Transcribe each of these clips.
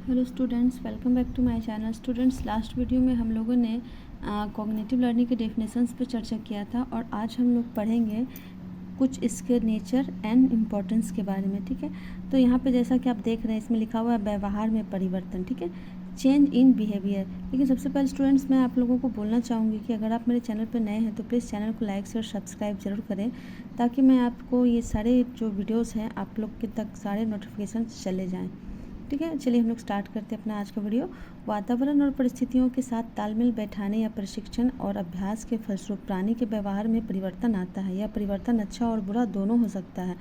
Hello students, welcome back to my channel. Students, last video में हम लोगों ने कॉग्निटिव लर्निंग के डेफिनेशंस पे चर्चा किया था और आज हम लोग पढ़ेंगे कुछ इसके नेचर एंड इम्पोर्टेंस के बारे में। ठीक है, तो यहाँ पे जैसा कि आप देख रहे हैं इसमें लिखा हुआ है व्यवहार में परिवर्तन। ठीक है, चेंज इन बिहेवियर। लेकिन सबसे पहले स्टूडेंट्स मैं आप लोगों को बोलना चाहूँगी कि अगर आप मेरे चैनल पर नए हैं तो प्लीज़ चैनल को लाइक शेयर सब्सक्राइब जरूर करें, ताकि मैं आपको ये सारे जो वीडियोज़ हैं आप लोग के तक सारे नोटिफिकेशन चले जाएँ। ठीक है, चलिए हम लोग स्टार्ट करते हैं अपना आज का वीडियो। वातावरण और परिस्थितियों के साथ तालमेल बैठाने या प्रशिक्षण और अभ्यास के फलस्वरूप प्राणी के व्यवहार में परिवर्तन आता है। यह परिवर्तन अच्छा और बुरा दोनों हो सकता है।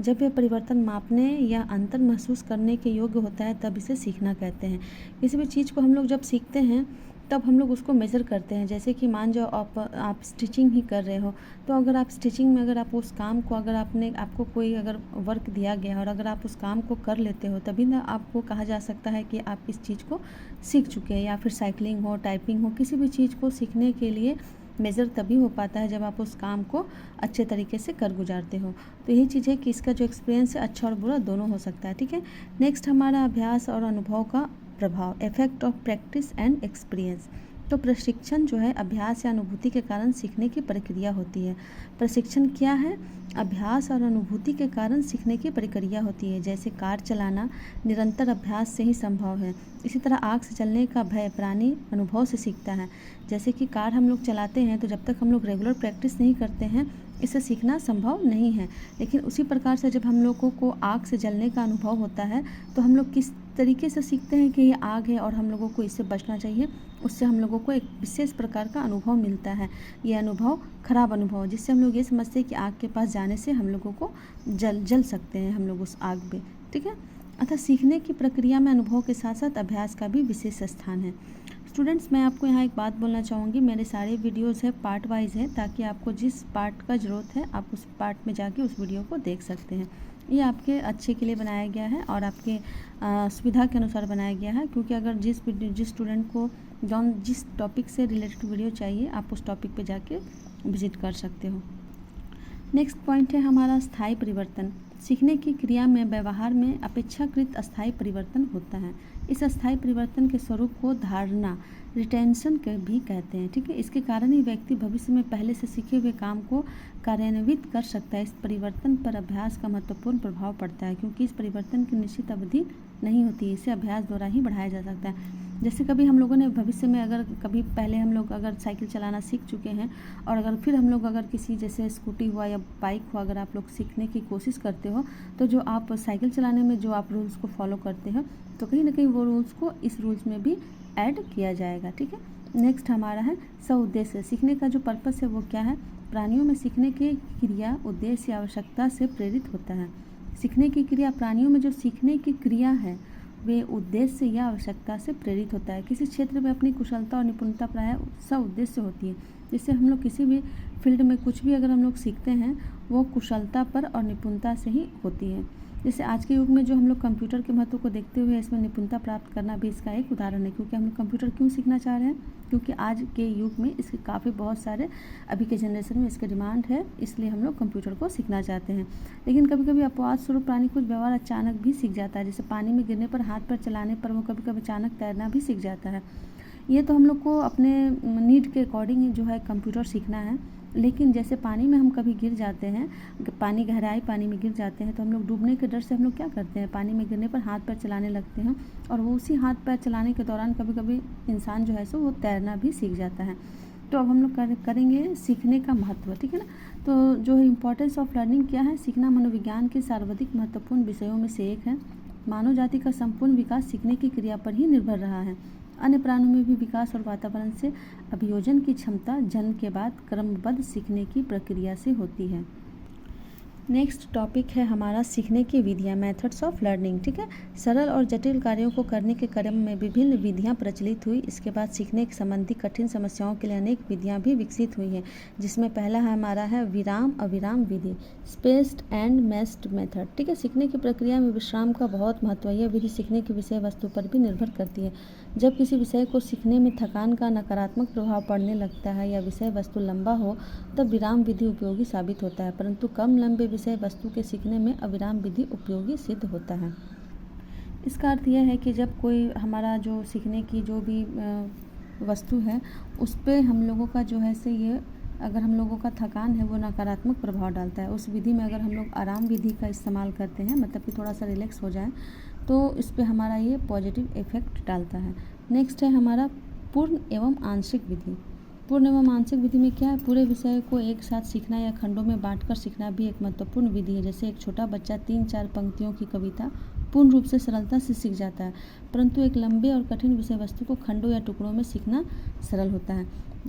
जब यह परिवर्तन मापने या अंतर महसूस करने के योग्य होता है तब इसे सीखना कहते हैं। किसी भी चीज़ को हम लोग जब सीखते हैं तब हम लोग उसको मेज़र करते हैं। जैसे कि मान जाओ आप स्टिचिंग ही कर रहे हो, तो अगर आप स्टिचिंग में अगर आप उस काम को अगर आपको कोई अगर वर्क दिया गया और अगर आप उस काम को कर लेते हो तभी ना आपको कहा जा सकता है कि आप इस चीज़ को सीख चुके हैं। या फिर साइकिलिंग हो, टाइपिंग हो, किसी भी चीज़ को सीखने के लिए मेज़र तभी हो पाता है जब आप उस काम को अच्छे तरीके से कर गुजारते हो। तो यही चीज़ है कि इसका जो एक्सपीरियंस है अच्छा और बुरा दोनों हो सकता है। ठीक है, नेक्स्ट हमारा अभ्यास और अनुभव का प्रभाव, effect of practice and experience. तो प्रशिक्षण जो है अभ्यास या अनुभूति के कारण सीखने की प्रक्रिया होती है। प्रशिक्षण क्या है? अभ्यास और अनुभूति के कारण सीखने की प्रक्रिया होती है। जैसे कार चलाना निरंतर अभ्यास से ही संभव है। इसी तरह आग से जलने का भय प्राणी अनुभव से सीखता है। जैसे कि कार हम लोग चलाते हैं तो जब तक हम लोग रेगुलर प्रैक्टिस नहीं करते हैं इसे सीखना संभव नहीं है। लेकिन उसी प्रकार से जब हम लोगों को आग से जलने का अनुभव होता है तो हम लोग किस तरीके से सीखते हैं कि ये आग है और हम लोगों को इससे बचना चाहिए। उससे हम लोगों को एक विशेष प्रकार का अनुभव मिलता है। ये अनुभव खराब अनुभव, जिससे हम लोग ये समझते हैं कि आग के पास जाने से हम लोगों को जल सकते हैं हम लोग उस आग में। ठीक है, अतः सीखने की प्रक्रिया में अनुभव के साथ साथ अभ्यास का भी विशेष स्थान है। स्टूडेंट्स, मैं आपको यहाँ एक बात बोलना चाहूँगी, मेरे सारे वीडियोज़ है पार्ट वाइज है, ताकि आपको जिस पार्ट का ज़रूरत है आप उस पार्ट में जाके उस वीडियो को देख सकते हैं। ये आपके अच्छे के लिए बनाया गया है और आपके सुविधा के अनुसार बनाया गया है, क्योंकि अगर जिस स्टूडेंट को जिस टॉपिक से रिलेटेड वीडियो चाहिए आप उस टॉपिक पे जाके विजिट कर सकते हो। नेक्स्ट पॉइंट है हमारा स्थायी परिवर्तन। सीखने की क्रिया में व्यवहार में अपेक्षाकृत अस्थायी परिवर्तन होता है। इस अस्थायी परिवर्तन के स्वरूप को धारणा, रिटेंशन भी कहते हैं। ठीक है, इसके कारण ही व्यक्ति भविष्य में पहले से सीखे हुए काम को कार्यान्वित कर सकता है। इस परिवर्तन पर अभ्यास का महत्वपूर्ण प्रभाव पड़ता है, क्योंकि इस परिवर्तन की निश्चित अवधि नहीं होती है। इसे अभ्यास द्वारा ही बढ़ाया जा सकता है। जैसे कभी हम लोगों ने भविष्य में अगर कभी पहले हम लोग अगर साइकिल चलाना सीख चुके हैं और अगर फिर हम लोग अगर किसी जैसे स्कूटी हुआ या बाइक हुआ अगर आप लोग सीखने की कोशिश करते हो तो जो आप साइकिल चलाने में जो आप रूल्स को फॉलो करते हो तो कहीं ना कहीं वो रूल्स को इस रूल्स में भी ऐड किया जाएगा। ठीक है, नेक्स्ट हमारा है सउद्देश्य। सीखने का जो पर्पस है वो क्या है? प्राणियों में सीखने की क्रिया उद्देश्य या आवश्यकता से प्रेरित होता है। सीखने की क्रिया, प्राणियों में जो सीखने की क्रिया है वे उद्देश्य या आवश्यकता से प्रेरित होता है। किसी क्षेत्र में अपनी कुशलता और निपुणता प्रायः सउद्देश्य होती है। जिससे हम लोग किसी भी फील्ड में कुछ भी अगर हम लोग सीखते हैं वो कुशलता पर और निपुणता से ही होती है। जैसे आज के युग में जो हम लोग कंप्यूटर के महत्व को देखते हुए इसमें निपुणता प्राप्त करना भी इसका एक उदाहरण है। क्योंकि हम लोग कंप्यूटर क्यों सीखना चाह रहे हैं? क्योंकि आज के युग में इसके काफ़ी बहुत सारे अभी के जनरेशन में इसके डिमांड है, इसलिए हम लोग कंप्यूटर को सीखना चाहते हैं। लेकिन कभी कभी अपवाद स्वरूप प्राणी कुछ व्यवहार अचानक भी सीख जाता है। जैसे पानी में गिरने पर हाथ पैर चलाने पर वो कभी कभी अचानक तैरना भी सीख जाता है। ये तो हम लोग को अपने नीड के अकॉर्डिंग जो है कंप्यूटर सीखना है। लेकिन जैसे पानी में हम कभी गिर जाते हैं, पानी गहराई पानी में गिर जाते हैं तो हम लोग डूबने के डर से हम लोग क्या करते हैं, पानी में गिरने पर हाथ पैर चलाने लगते हैं और वो उसी हाथ पैर चलाने के दौरान कभी कभी इंसान जो है सो वो तैरना भी सीख जाता है। तो अब हम लोग करेंगे सीखने का महत्व। ठीक है ना, तो जो है इम्पोर्टेंस ऑफ लर्निंग क्या है? सीखना मनोविज्ञान के सर्वाधिक महत्वपूर्ण विषयों में से एक है। मानव जाति का संपूर्ण विकास सीखने की क्रिया पर ही निर्भर रहा है। अन्य प्राणियों में भी विकास और वातावरण से अभियोजन की क्षमता जन्म के बाद क्रमबद्ध सीखने की प्रक्रिया से होती है। नेक्स्ट टॉपिक है हमारा सीखने की विधियाँ, मेथड्स ऑफ लर्निंग। ठीक है, सरल और जटिल कार्यों को करने के क्रम में विभिन्न विधियाँ प्रचलित हुई। इसके बाद सीखने के संबंधी कठिन समस्याओं के लिए अनेक विधियाँ भी विकसित हुई हैं, जिसमें पहला है हमारा है विराम अविराम विधि, स्पेस्ड एंड मेस्ड मेथड। ठीक है, सीखने की प्रक्रिया में विश्राम का बहुत महत्व है। यह विधि सीखने की विषय वस्तु पर भी निर्भर करती है। जब किसी विषय को सीखने में थकान का नकारात्मक प्रभाव पड़ने लगता है या विषय वस्तु लंबा हो तब विराम विधि उपयोगी साबित होता है, परंतु कम लंबे विषय वस्तु के सीखने में अविराम विधि उपयोगी सिद्ध होता है। इसका अर्थ यह है कि जब कोई हमारा जो सीखने की जो भी वस्तु है उस पे हम लोगों का जो है से ये अगर हम लोगों का थकान है वो नकारात्मक प्रभाव डालता है। उस विधि में अगर हम लोग आराम विधि का इस्तेमाल करते हैं, मतलब कि थोड़ा सा रिलैक्स हो जाए, तो इस पे हमारा ये पॉजिटिव इफ़ेक्ट डालता है। नेक्स्ट है हमारा पूर्ण एवं आंशिक विधि। पूर्ण एवं आंशिक विधि में क्या है, पूरे विषय को एक साथ सीखना या खंडों में बांटकर सीखना भी एक महत्वपूर्ण विधि है। जैसे एक छोटा बच्चा 3-4 पंक्तियों की कविता पूर्ण रूप से सरलता से सीख जाता है, परंतु एक लंबे और कठिन विषय वस्तु को खंडों या टुकड़ों में सीखना सरल होता है।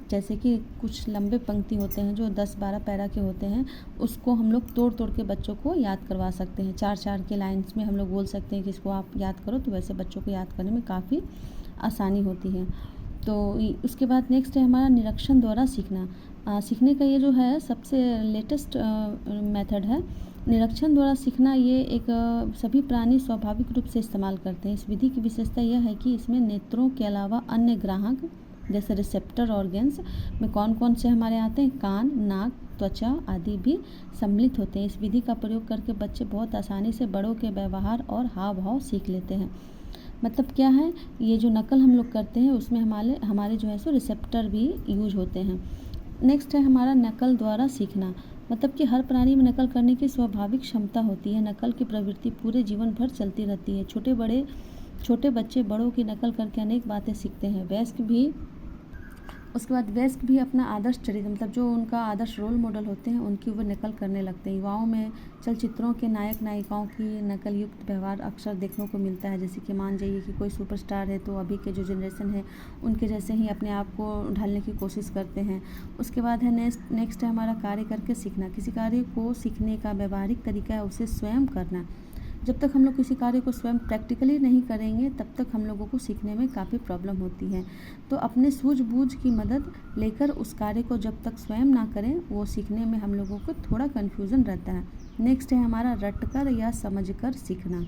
जैसे कि कुछ लंबे पंक्ति होते हैं जो 10-12 पैरा के होते हैं, उसको हम लोग तोड़ तोड़ के बच्चों को याद करवा सकते हैं। 4-4 के लाइन्स में हम लोग बोल सकते हैं कि इसको आप याद करो, तो वैसे बच्चों को याद करने में काफ़ी आसानी होती है। तो उसके बाद नेक्स्ट है हमारा निरीक्षण द्वारा सीखना। सीखने का ये जो है सबसे लेटेस्ट मेथड है। निरीक्षण द्वारा सीखना ये एक सभी प्राणी स्वाभाविक रूप से इस्तेमाल करते हैं। इस विधि की विशेषता यह है कि इसमें नेत्रों के अलावा अन्य ग्राहक जैसे रिसेप्टर ऑर्गन्स में कौन कौन से हमारे आते हैं, कान, नाक, त्वचा आदि भी सम्मिलित होते हैं। इस विधि का प्रयोग करके बच्चे बहुत आसानी से बड़ों के व्यवहार और हाव भाव सीख लेते हैं। मतलब क्या है, ये जो नकल हम लोग करते हैं उसमें हमारे जो है सो रिसेप्टर भी यूज होते हैं। नेक्स्ट है हमारा नकल द्वारा सीखना। मतलब कि हर प्राणी में नकल करने की स्वाभाविक क्षमता होती है। नकल की प्रवृत्ति पूरे जीवन भर चलती रहती है। छोटे बच्चे बड़ों की नकल करके अनेक बातें सीखते हैं। उसके बाद वयस्क भी अपना आदर्श चरित्र, मतलब जो उनका आदर्श रोल मॉडल होते हैं उनकी वो नकल करने लगते हैं। युवाओं में चलचित्रों के नायक नायिकाओं की नकल युक्त व्यवहार अक्सर देखने को मिलता है। जैसे कि मान जाइए कि कोई सुपरस्टार है तो अभी के जो जनरेशन है उनके जैसे ही अपने आप को ढालने की कोशिश करते हैं। उसके बाद है नेक्स्ट है हमारा कार्य करके सीखना। किसी कार्य को सीखने का व्यावहारिक तरीका है उसे स्वयं करना। जब तक हम लोग किसी कार्य को स्वयं प्रैक्टिकली नहीं करेंगे तब तक हम लोगों को सीखने में काफ़ी प्रॉब्लम होती है। तो अपने सूझबूझ की मदद लेकर उस कार्य को जब तक स्वयं ना करें वो सीखने में हम लोगों को थोड़ा कन्फ्यूज़न रहता है। नेक्स्ट है हमारा रटकर या समझकर सीखना।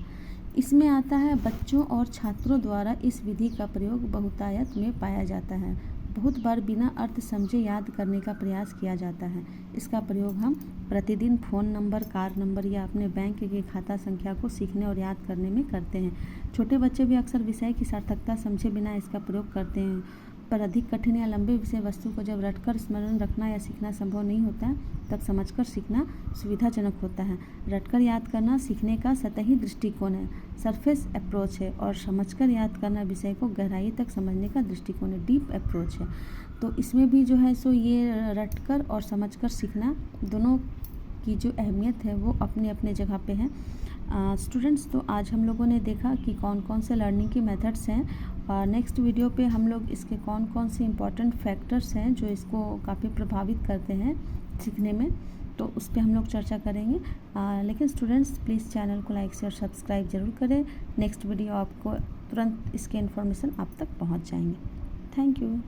इसमें आता है बच्चों और छात्रों द्वारा इस विधि का प्रयोग बहुतायत में पाया जाता है। बहुत बार बिना अर्थ समझे याद करने का प्रयास किया जाता है। इसका प्रयोग हम प्रतिदिन फ़ोन नंबर, कार नंबर या अपने बैंक के खाता संख्या को सीखने और याद करने में करते हैं। छोटे बच्चे भी अक्सर विषय की सार्थकता समझे बिना इसका प्रयोग करते हैं, पर अधिक कठिन या लंबे विषय वस्तु को जब रटकर स्मरण रखना या सीखना संभव नहीं होता तब समझकर सीखना सुविधाजनक होता है। रटकर याद करना सीखने का सतही दृष्टिकोण है, सरफेस अप्रोच है, और समझकर याद करना विषय को गहराई तक समझने का दृष्टिकोण है, डीप अप्रोच है। तो इसमें भी जो है सो ये रटकर और समझकर सीखना दोनों की जो अहमियत है वो अपने अपने जगह पे है। स्टूडेंट्स, तो आज हम लोगों ने देखा कि कौन कौन से लर्निंग की मेथड्स हैं, और नेक्स्ट वीडियो पे हम लोग इसके कौन कौन से इम्पॉर्टेंट फैक्टर्स हैं जो इसको काफ़ी प्रभावित करते हैं सीखने में, तो उस पर हम लोग चर्चा करेंगे। लेकिन स्टूडेंट्स प्लीज़ चैनल को लाइक शेयर सब्सक्राइब ज़रूर करें। नेक्स्ट वीडियो आपको तुरंत इसके इन्फॉर्मेशन आप तक पहुंच जाएंगे। Thank you.